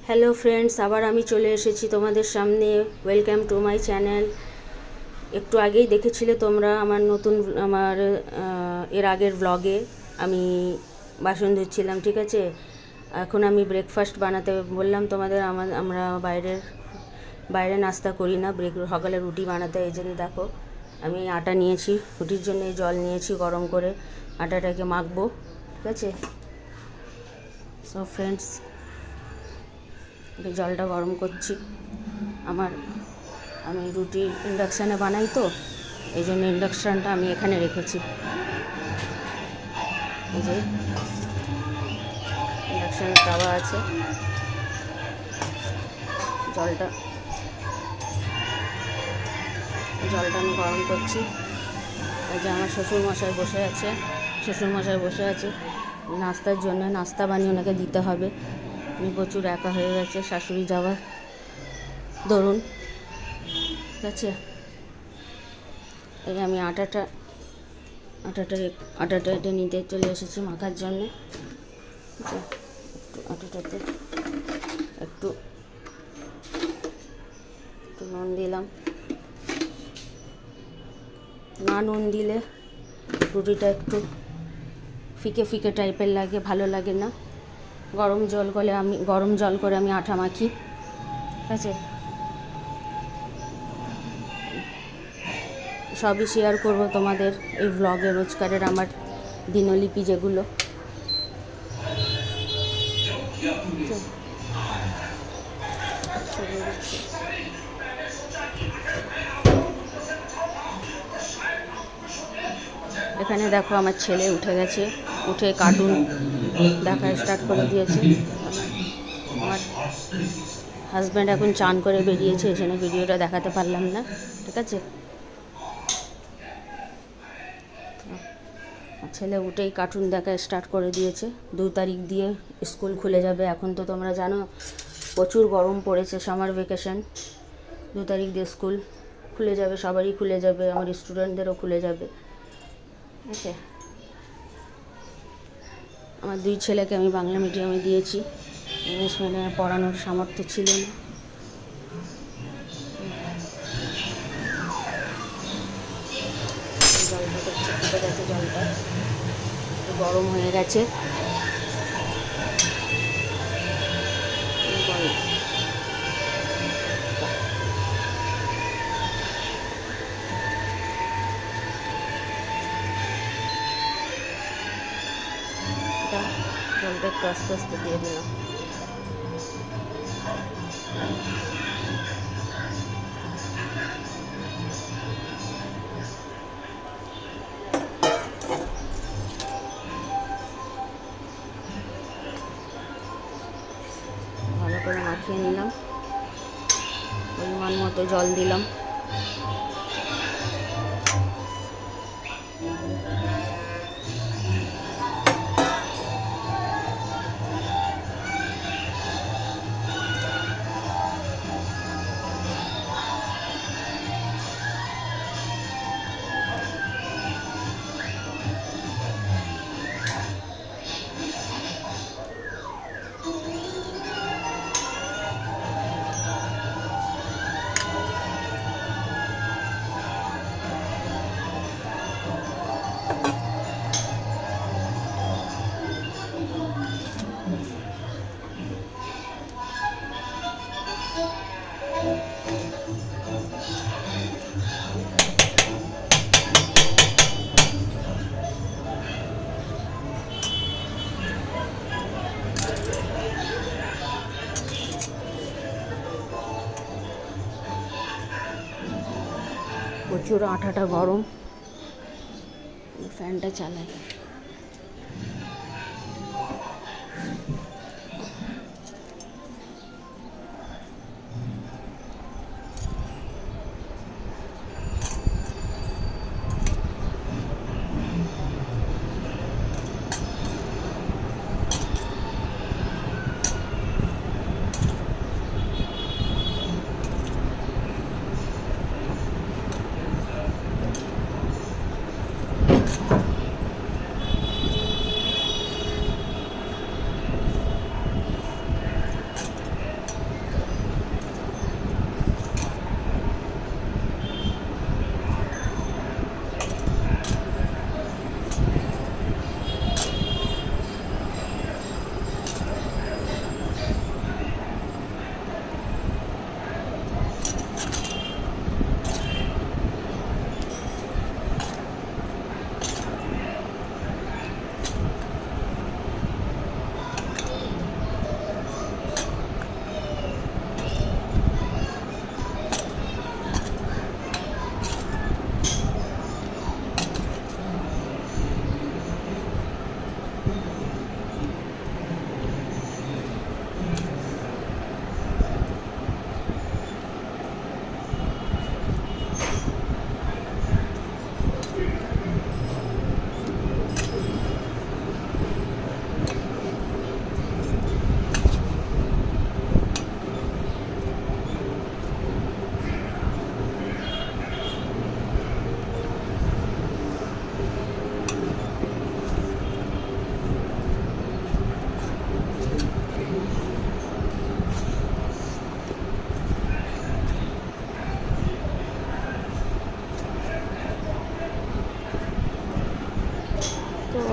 Hello friends, আবার আমি চলে এসেছি তোমাদের সামনে। Welcome to my channel. একটু আগেই দেখেছিলে তোমরা আমার এর আগের ব্লগে আমি বাসন ধুচ্ছিলাম, ঠিক আছে। এখন আমি ব্রেকফাস্ট বানাতে বললাম তোমাদের। আমরা বাইরে নাস্তা করি না, সকালে রুটি বানাতে। এই জন্য দেখো আমি আটা নিয়েছি, রুটির জন্য জল নিয়েছি গরম করে, আটাটাকে মাখবো, ঠিক আছে। সো ফ্রেন্ডস, জলটা গরম করছি। আমি রুটি ইন্ডাকশানে বানাই, তো এই জন্য ইন্ডাকশানটা আমি এখানে রেখেছি। এই যে ইন্ডাকশানের তাওয়া আছে, জলটা আমি গরম করছি। এই যে আমার শ্বশুরমশাই বসে আছে নাস্তার জন্য। নাস্তা বানিয়ে ওনাকে দিতে হবে। আমি প্রচুর একা হয়ে গেছে শাশুড়ি যাওয়ার দরুন, ঠিক আছে। এই আমি আটাটা এটা নিতে চলে এসেছি মাখার জন্য। আটাটাতে একটু নুন দিলাম। না নুন দিলে রুটিটা একটু ফিকে ফিকে টাইপের লাগে, ভালো লাগে না। গরম জল করে আমি আটা মাখি, ঠিক আছে। সবই শেয়ার করব তোমাদের এই ব্লগে, রোজকারের আমার দিনলিপি যেগুলো। এখানে দেখো আমার ছেলে উঠে কার্টুন দেখা স্টার্ট করে দিয়েছে। আমার হাজব্যান্ড এখন চান করে বেরিয়েছে, এই জন্য ভিডিওটা দেখাতে পারলাম না, ঠিক আছে। ছেলে উঠেই কার্টুন দেখা স্টার্ট করে দিয়েছে। 2 তারিখ দিয়ে স্কুল খুলে যাবে। এখন তো তোমরা জানো প্রচুর গরম পড়েছে, সামার ভ্যাকেশন। 2 তারিখ দিয়ে স্কুল খুলে যাবে, সবারই খুলে যাবে, আমার স্টুডেন্টদেরও খুলে যাবে, ঠিক আছে। আমার 2 ছেলেকে আমি বাংলা মিডিয়ামে দিয়েছি, ইংলিশ মিডিয়ামে পড়ানোর সামর্থ্য ছিল না। জলটা গরম হয়ে গেছে। জলটা একটু আস্তে আস্তে দিয়ে দিলাম। ভালো করে মাখিয়ে নিলাম, পরিমাণ মতো জল দিলাম। প্রচুর আটাটা গরম, ফ্যানটা চালাই।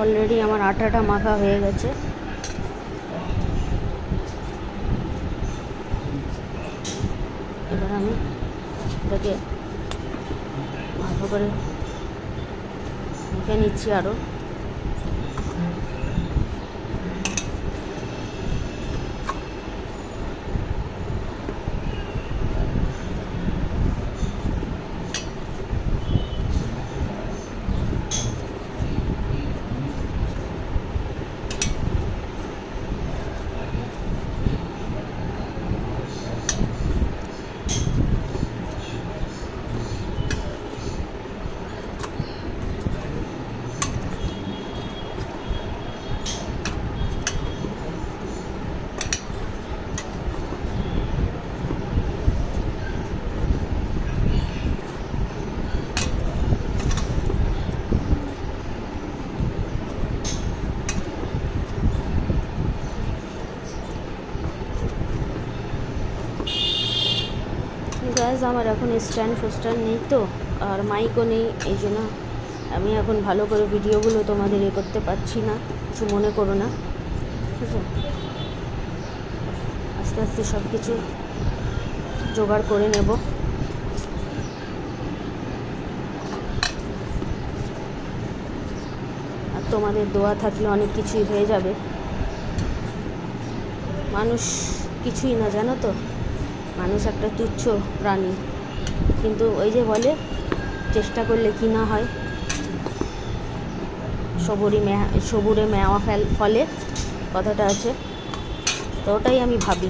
অলরেডি আমার আটাটা মাখা হয়ে গেছে। এবার আমি এটাকে ভালো করে মেখে নিচ্ছি আরও। গাইজ আমার এখন স্ট্যান্ড ফোস্ট্যান্ড নেই তো, আর মাইকও নেই, এই জন্য আমি এখন ভালো করে ভিডিওগুলো তোমাদের করতে পারছি না, কিছু মনে করো না, ঠিক আছে। আস্তে আস্তে সব কিছু জোগাড় করে নেব। আর তোমাদের দোয়া থাকলে অনেক কিছুই হয়ে যাবে। মানুষ কিছুই না, জানো তো, মানুষ একটা তুচ্ছ প্রাণী, কিন্তু ওই যে বলে চেষ্টা করলে কি না হয়, সবুরে মেওয়া ফলে, কথাটা আছে, তো ওটাই আমি ভাবি।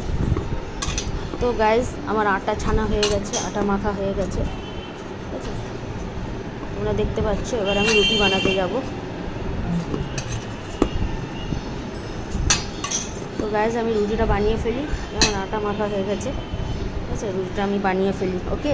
তো গাইজ আমার আটা ছানা হয়ে গেছে, আটা মাখা হয়ে গেছে, ঠিক আছে, তোমরা দেখতে পাচ্ছ। এবার আমি রুটি বানাতে যাব। তো গাইজ আমি রুটিটা বানিয়ে ফেলি, আমার আটা মাখা হয়ে গেছে, ঠিক আছে, রুটিটা আমি বানিয়ে ফেলি। ওকে।